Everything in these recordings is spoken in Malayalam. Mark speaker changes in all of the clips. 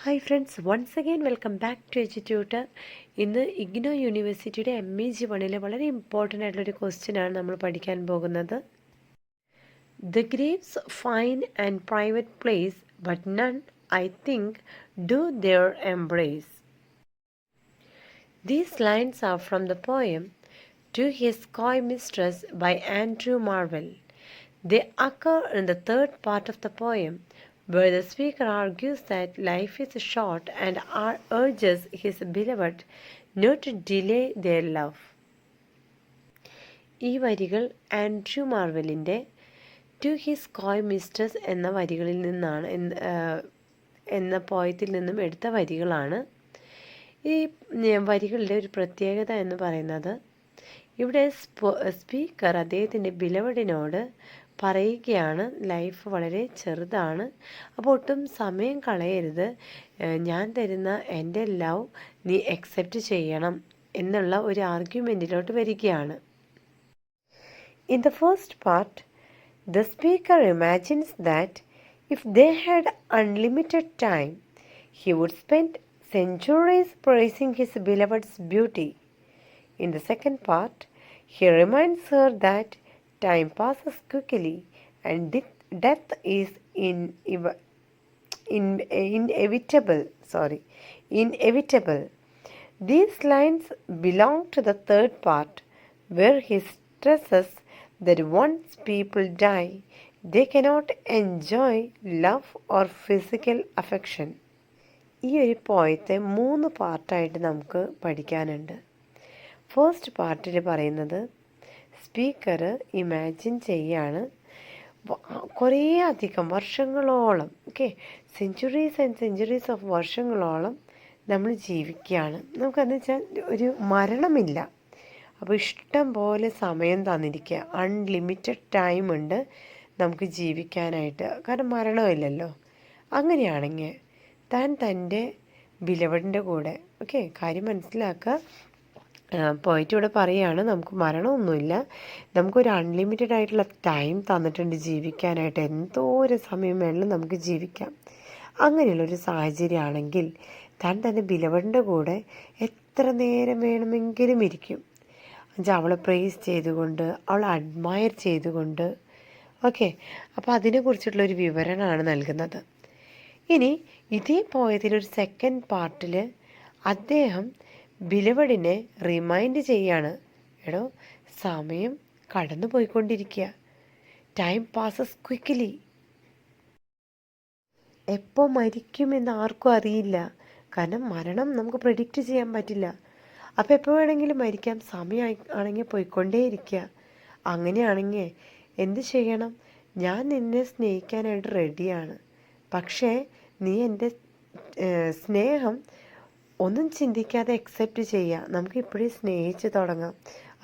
Speaker 1: Hi friends, once again welcome back to Edututor. ഇന്ന് ഇഗ്നോ യൂണിവേഴ്സിറ്റിയുടെ MEG 1 വളരെ ഇമ്പോർട്ടൻ്റ് ആയിട്ടുള്ളൊരു ക്വസ്റ്റ്യനാണ് നമ്മൾ പഠിക്കാൻ പോകുന്നത്. The Graves fine and private place but none I think do there embrace. These lines are from the poem To His Coy Mistress by Andrew Marvell. They occur in the third part of the poem, where the speaker argues that life is short and urges his beloved not to delay their love. ഈ വരികൾ ആൻഡ്രൂ മാർവെലിൻ്റെ ടു ഹിസ് കോയ് മിസ്ട്രസ് എന്ന വരികളിൽ നിന്നാണ് എന്ന പോയത്തിൽ നിന്നും എടുത്ത വരികളാണ്. ഈ വരികളുടെ ഒരു പ്രത്യേകത എന്ന് പറയുന്നത്, ഇവിടെ സ്പീക്കർ അദ്ദേഹത്തിൻ്റെ ബിലവഡിനോട് പറയുകയാണ് ലൈഫ് വളരെ ചെറുതാണ്, അപ്പോൾ ഒട്ടും സമയം കളയരുത്, ഞാൻ തരുന്ന എൻ്റെ ലവ് നീ അക്സെപ്റ്റ് ചെയ്യണം എന്നുള്ള ഒരു ആർഗ്യുമെൻറ്റിലോട്ട് വരികയാണ്. In the first part the speaker imagines that if they had unlimited time he would spend centuries praising his beloved's beauty. In the second part, he reminds her that time passes quickly and death is inevitable. These lines belong to the third part, where he stresses that once people die, they cannot enjoy love or physical affection. ഈ ഒരു പോയത്തെ 3 പാർട്ടായിട്ട് നമുക്ക് പഠിക്കാനുണ്ട്. ഫസ്റ്റ് പാർട്ടിൽ പറയുന്നത്, സ്പീക്കർ ഇമാജിൻ ചെയ്യാണ് കുറേ അധികം വർഷങ്ങളോളം, സെഞ്ച്വറീസ് ആൻഡ് സെഞ്ച്വറീസ് ഓഫ് വർഷങ്ങളോളം നമ്മൾ ജീവിക്കുകയാണ്. നമുക്കെന്ന് വെച്ചാൽ ഒരു മരണമില്ല, അപ്പോൾ ഇഷ്ടം പോലെ സമയം തന്നിരിക്കുക, അൺലിമിറ്റഡ് ടൈം ഉണ്ട് നമുക്ക് ജീവിക്കാനായിട്ട്, കാരണം മരണമില്ലല്ലോ. അങ്ങനെയാണെങ്കിൽ താൻ തൻ്റെ ബിലവഡിൻ്റെ കൂടെ, കാര്യം മനസ്സിലാക്കുക, പോയിട്ട് ഇവിടെ പറയുകയാണ് നമുക്ക് മരണമൊന്നുമില്ല, നമുക്കൊരു അൺലിമിറ്റഡ് ആയിട്ടുള്ള ടൈം തന്നിട്ടുണ്ട് ജീവിക്കാനായിട്ട്, എന്തോ ഒരു സമയം വേണമെങ്കിലും നമുക്ക് ജീവിക്കാം. അങ്ങനെയുള്ളൊരു സാഹചര്യമാണെങ്കിൽ താൻ തൻ്റെ ബിലവഡിൻ്റെ കൂടെ എത്ര നേരം വേണമെങ്കിലും ഇരിക്കും. എന്നുവെച്ചാൽ അവളെ പ്രൈസ് ചെയ്തുകൊണ്ട്, അവളെ അഡ്മയർ ചെയ്തുകൊണ്ട്. അപ്പോൾ അതിനെക്കുറിച്ചിട്ടുള്ളൊരു വിവരണമാണ് നൽകുന്നത്. ഇനി ഇതേ പോയതിലൊരു സെക്കൻഡ് പാർട്ടിൽ അദ്ദേഹം ബിലവഡിനെ റിമൈൻഡ് ചെയ്യാണ്, എടോ സമയം കടന്നു പോയിക്കൊണ്ടിരിക്കുക, ടൈം പാസസ് ക്വിക്കലി, എപ്പോൾ മരിക്കുമെന്ന് ആർക്കും അറിയില്ല, കാരണം മരണം നമുക്ക് പ്രെഡിക്റ്റ് ചെയ്യാൻ പറ്റില്ല. അപ്പോൾ എപ്പോൾ വേണമെങ്കിലും മരിക്കാം, സമയം ആണെങ്കിൽ പോയിക്കൊണ്ടേയിരിക്കുക. അങ്ങനെയാണെങ്കിൽ എന്ത് ചെയ്യണം? ഞാൻ നിന്നെ സ്നേഹിക്കാനായിട്ട് റെഡിയാണ്, പക്ഷേ നീ എൻ്റെ സ്നേഹം ഒന്നും ചിന്തിക്കാതെ അക്സെപ്റ്റ് ചെയ്യുക, നമുക്ക് ഇപ്പോഴേ സ്നേഹിച്ച് തുടങ്ങാം.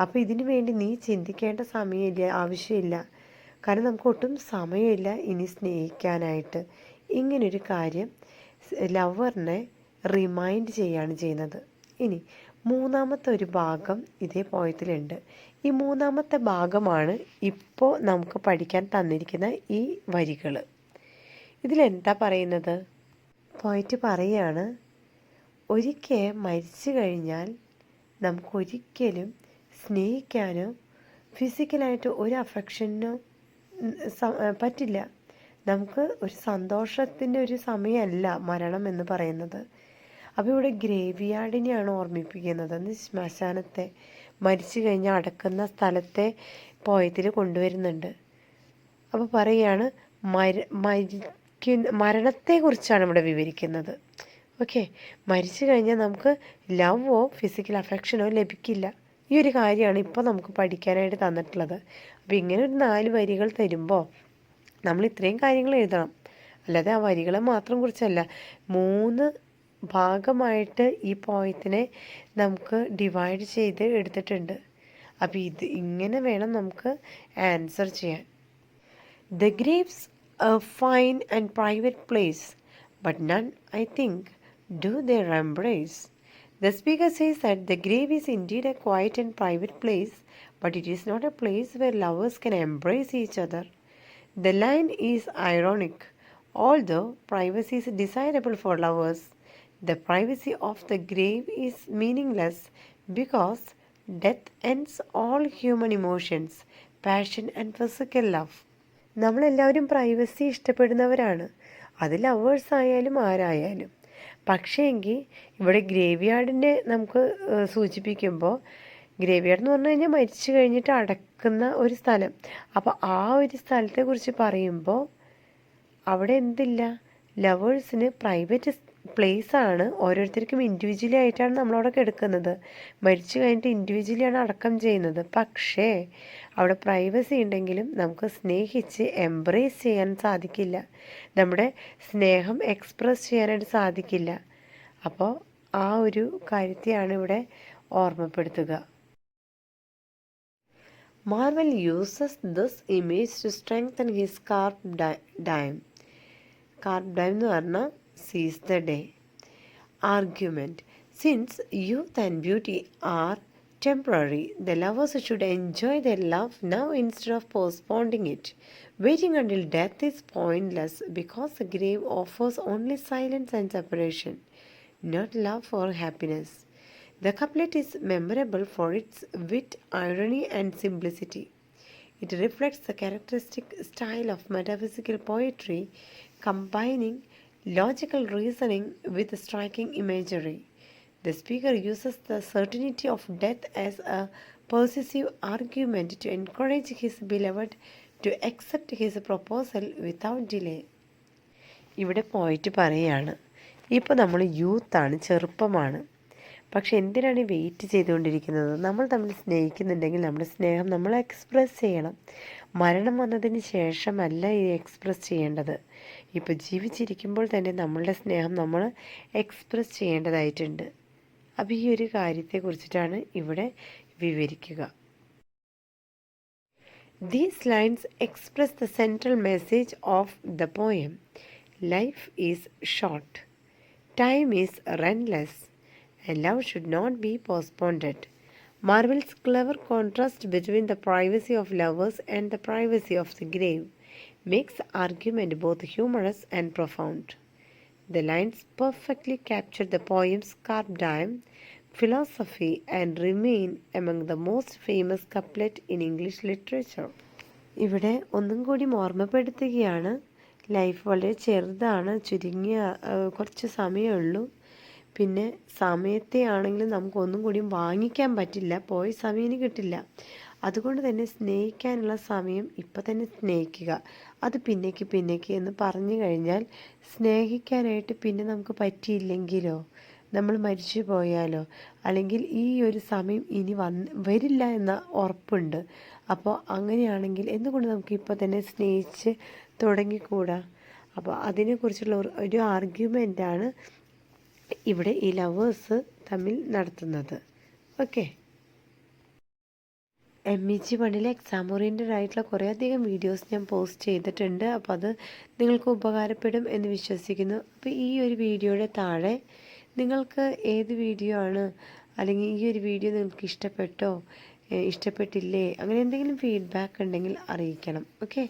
Speaker 1: അപ്പോൾ ഇതിനു വേണ്ടി നീ ചിന്തിക്കേണ്ട സമയമില്ല, ആവശ്യമില്ല, കാരണം നമുക്ക് ഒട്ടും സമയമില്ല ഇനി സ്നേഹിക്കാനായിട്ട്. ഇങ്ങനൊരു കാര്യം ലവറിനെ റിമൈൻഡ് ചെയ്യുകയാണ് ചെയ്യുന്നത്. ഇനി മൂന്നാമത്തെ ഒരു ഭാഗം ഇതേ പോയത്തിലുണ്ട്. ഈ മൂന്നാമത്തെ ഭാഗമാണ് ഇപ്പോൾ നമുക്ക് പഠിക്കാൻ തന്നിരിക്കുന്ന ഈ വരികൾ. ഇതിലെന്താ പറയുന്നത്? പോയിട്ട് പറയുകയാണ്, ഒരിക്കൽ മരിച്ചു കഴിഞ്ഞാൽ നമുക്കൊരിക്കലും സ്നേഹിക്കാനോ ഫിസിക്കലായിട്ട് ഒരു അഫെക്ഷനോ പറ്റില്ല. നമുക്ക് ഒരു സന്തോഷത്തിൻ്റെ ഒരു സമയമല്ല മരണം എന്ന് പറയുന്നത്. അപ്പോൾ ഇവിടെ ഗ്രേവ് യാർഡിനെയാണ് ഓർമ്മിപ്പിക്കുന്നത്, ശ്മശാനത്തെ, മരിച്ചു കഴിഞ്ഞാൽ അടക്കുന്ന സ്ഥലത്തെ പോയത്തിൽ കൊണ്ടുവരുന്നുണ്ട്. അപ്പോൾ പറയുകയാണ് മരണത്തെക്കുറിച്ചാണ് ഇവിടെ വിവരിക്കുന്നത്. മരിച്ചു കഴിഞ്ഞാൽ നമുക്ക് ലവോ ഫിസിക്കൽ അഫെക്ഷനോ ലഭിക്കില്ല. ഈ ഒരു കാര്യമാണ് ഇപ്പോൾ നമുക്ക് പഠിക്കാനായിട്ട് തന്നിട്ടുള്ളത്. അപ്പോൾ ഇങ്ങനെ ഒരു 4 വരികൾ തരുമ്പോൾ നമ്മൾ ഇത്രയും കാര്യങ്ങൾ എഴുതണം, അല്ലാതെ ആ വരികളെ മാത്രം കുറിച്ചല്ല. 3 ഭാഗമായിട്ട് ഈ പോയത്തിനെ നമുക്ക് ഡിവൈഡ് ചെയ്ത് എടുത്തിട്ടുണ്ട്. അപ്പോൾ ഇങ്ങനെ വേണം നമുക്ക് ആൻസർ ചെയ്യാൻ. The Graves a fine and private place, but none, I think, do their embrace. The speaker says that the grave is indeed a quiet and private place, but it is not a place where lovers can embrace each other. The line is ironic, Although privacy is desirable for lovers, the privacy of the grave is meaningless because death ends all human emotions, passion and physical love. നമ്മളെല്ലാവരും പ്രൈവസി ഇഷ്ടപ്പെടുന്നവരാണ്, അത് ലവേഴ്സ് ആയാലും ആരായാലും. പക്ഷേ എങ്കിൽ ഇവിടെ ഗ്രേവ് യാർഡിനെ നമുക്ക് സൂചിപ്പിക്കുമ്പോൾ, ഗ്രേവ് യാർഡ് എന്ന് പറഞ്ഞു കഴിഞ്ഞാൽ മരിച്ചു കഴിഞ്ഞിട്ട് അടക്കുന്ന ഒരു സ്ഥലം. അപ്പോൾ ആ ഒരു സ്ഥലത്തെക്കുറിച്ച് പറയുമ്പോൾ അവിടെ എന്തില്ല, ലവേഴ്സിന് പ്രൈവറ്റ് പ്ലേസാണ്. ഓരോരുത്തർക്കും ഇൻഡിവിജ്വലി ആയിട്ടാണ് നമ്മളവിടെ കിടക്കുന്നത്. മരിച്ചു കഴിഞ്ഞിട്ട് ഇൻഡിവിജ്വലിയാണ് അടക്കം ചെയ്യുന്നത്. പക്ഷേ അവിടെ പ്രൈവസി ഉണ്ടെങ്കിലും നമുക്ക് സ്നേഹിച്ച് എംബ്രേസ് ചെയ്യാൻ സാധിക്കില്ല, നമ്മുടെ സ്നേഹം എക്സ്പ്രസ് ചെയ്യാനായിട്ട് സാധിക്കില്ല. അപ്പോൾ ആ ഒരു കാര്യത്തെയാണ് ഇവിടെ ഓർമ്മപ്പെടുത്തുക. Marvel uses this image to strengthen his carp diem. Carp diem എന്ന് പറഞ്ഞാൽ seize the day argument. Since youth and beauty are temporary, the lovers should enjoy their love now instead of postponing it. Waiting until death is pointless because the grave offers only silence and separation, not love or happiness. The couplet is memorable for its wit, irony, and simplicity. It reflects the characteristic style of metaphysical poetry, combining logical reasoning with striking imagery. The speaker uses the certainty of death as a persuasive argument to encourage his beloved to accept his proposal without delay. ഇവിടെ പോയിട്ട് പറയാണ്, ഇപ്പോൾ നമ്മൾ യൂത്താണ്, ചെറുപ്പമാണ്. പക്ഷെ എന്തിനാണ് ഈ വെയിറ്റ് ചെയ്തുകൊണ്ടിരിക്കുന്നത്? നമ്മൾ തമ്മിൽ സ്നേഹിക്കുന്നുണ്ടെങ്കിൽ നമ്മുടെ സ്നേഹം നമ്മൾ എക്സ്പ്രസ് ചെയ്യണം. മരണം വന്നതിന് ശേഷമല്ല ഈ എക്സ്പ്രസ് ചെയ്യേണ്ടത്. ഇപ്പോൾ ജീവിച്ചിരിക്കുമ്പോൾ തന്നെ നമ്മളുടെ സ്നേഹം നമ്മൾ എക്സ്പ്രസ് ചെയ്യേണ്ടതായിട്ടുണ്ട്. അപ്പോൾ ഈ ഒരു കാര്യത്തെക്കുറിച്ചിട്ടാണ് ഇവിടെ വിവരിക്കുക. These lines express the central message of the poem. Life is short, time is relentless, and love should not be postponed. Marvel's clever contrast between the privacy of lovers and the privacy of the grave makes the argument both humorous and profound. The lines perfectly capture the poem's carpe diem philosophy and remain among the most famous couplet in English literature. ഇവിടെ ഒന്നും കൂടി ഓർമ്മപ്പെടുത്തുകയാണ്, ലൈഫ് വളരെ ചെറുതാണ്, ചുരുങ്ങിയ കുറച്ച് സമയമേ ഉള്ളൂ. പിന്നെ സമയത്തെ ആണെങ്കിലും നമുക്കൊന്നും കൂടിയും വാങ്ങിക്കാൻ പറ്റില്ല, പോയ സമയം ഇനി കിട്ടില്ല. അതുകൊണ്ട് തന്നെ സ്നേഹിക്കാനുള്ള സമയം ഇപ്പം തന്നെ സ്നേഹിക്കുക. അത് പിന്നേക്ക് എന്ന് പറഞ്ഞു കഴിഞ്ഞാൽ സ്നേഹിക്കാനായിട്ട് പിന്നെ നമുക്ക് പറ്റിയില്ലെങ്കിലോ, നമ്മൾ മരിച്ചു പോയാലോ, അല്ലെങ്കിൽ ഈ ഒരു സമയം ഇനി വരില്ല എന്ന ഉറപ്പുണ്ട്. അപ്പോൾ അങ്ങനെയാണെങ്കിൽ എന്തുകൊണ്ട് നമുക്ക് ഇപ്പോൾ തന്നെ സ്നേഹിച്ച് തുടങ്ങിക്കൂടാ? അപ്പോൾ അതിനെക്കുറിച്ചുള്ള ഒരു ആർഗ്യുമെൻ്റാണ് ഇവിടെ ഈ ലവേഴ്സ് തമ്മിൽ നടത്തുന്നത്. ഓക്കെ, MEG1 എക്സാം ഓറിയൻറ്റഡ് ആയിട്ടുള്ള കുറേയധികം വീഡിയോസ് ഞാൻ പോസ്റ്റ് ചെയ്തിട്ടുണ്ട്. അപ്പോൾ അത് നിങ്ങൾക്ക് ഉപകാരപ്പെടും എന്ന് വിശ്വസിക്കുന്നു. അപ്പോൾ ഈ ഒരു വീഡിയോയുടെ താഴെ നിങ്ങൾക്ക് ഏത് വീഡിയോ ആണ്, അല്ലെങ്കിൽ ഈ ഒരു വീഡിയോ നിങ്ങൾക്ക് ഇഷ്ടപ്പെട്ടോ ഇഷ്ടപ്പെട്ടില്ലേ, അങ്ങനെ എന്തെങ്കിലും ഫീഡ്ബാക്ക് ഉണ്ടെങ്കിൽ അറിയിക്കണം. Okay,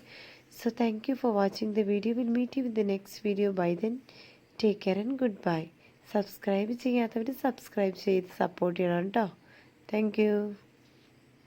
Speaker 1: so thank you for watching the video. Will meet you with the next video. Bye then, take care and goodbye. Subscribe ചെയ്യാത്തവർ സബ്സ്ക്രൈബ് ചെയ്ത് സപ്പോർട്ട് ചെയ്യണം കേട്ടോ. Thank U.